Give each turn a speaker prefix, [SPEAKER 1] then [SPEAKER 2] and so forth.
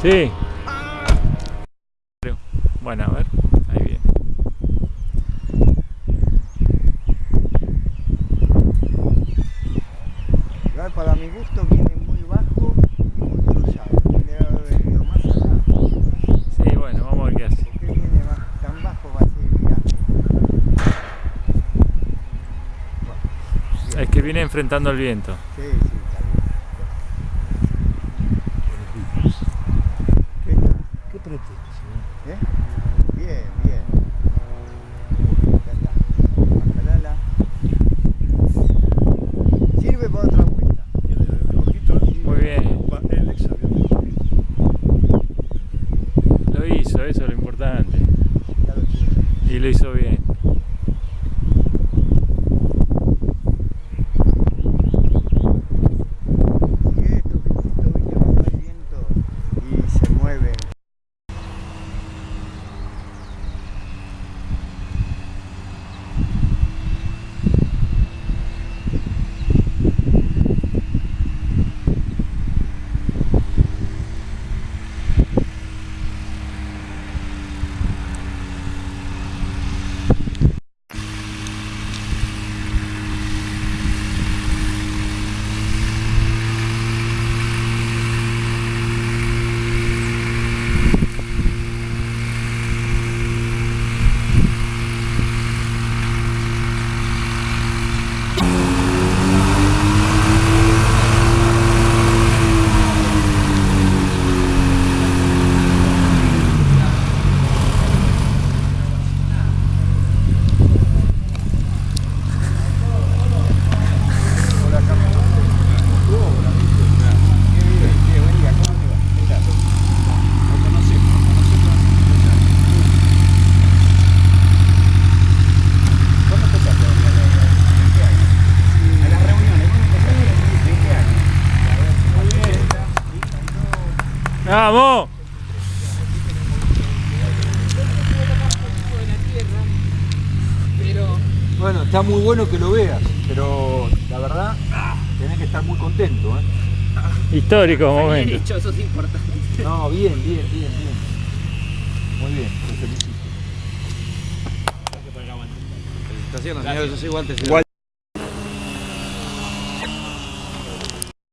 [SPEAKER 1] Sí. Bueno, a ver, ahí viene.
[SPEAKER 2] Igual para mi gusto viene muy bajo y muy cruzado. Tendría que haber venido más allá.
[SPEAKER 1] Sí, bueno, vamos a ver qué hace.
[SPEAKER 2] ¿Por qué viene tan bajo? Va a ser viaje.
[SPEAKER 1] Es que viene enfrentando el viento.
[SPEAKER 2] Sí, sí, está bien. ¿Qué tal?
[SPEAKER 3] ¿Qué pretende, señor?
[SPEAKER 2] Bien, bien. Ya está. Bacalala. Sirve para otra vuelta.
[SPEAKER 1] Muy bien.
[SPEAKER 3] El ex avión.
[SPEAKER 1] Lo hizo, eso es lo importante.
[SPEAKER 2] Ya lo tiene.
[SPEAKER 1] Y lo hizo bien.
[SPEAKER 2] Sigue estos bichitos, viste, cuando hay viento y se mueven.
[SPEAKER 1] ¡Vamos!
[SPEAKER 3] Bueno, está muy bueno que lo veas, pero la verdad tenés que estar muy contento, ¿eh?
[SPEAKER 1] Histórico momento.
[SPEAKER 4] Hecho, eso es importante.
[SPEAKER 3] No, bien. Muy bien, te felicito.
[SPEAKER 5] Felicitaciones, señor, yo soy Walter.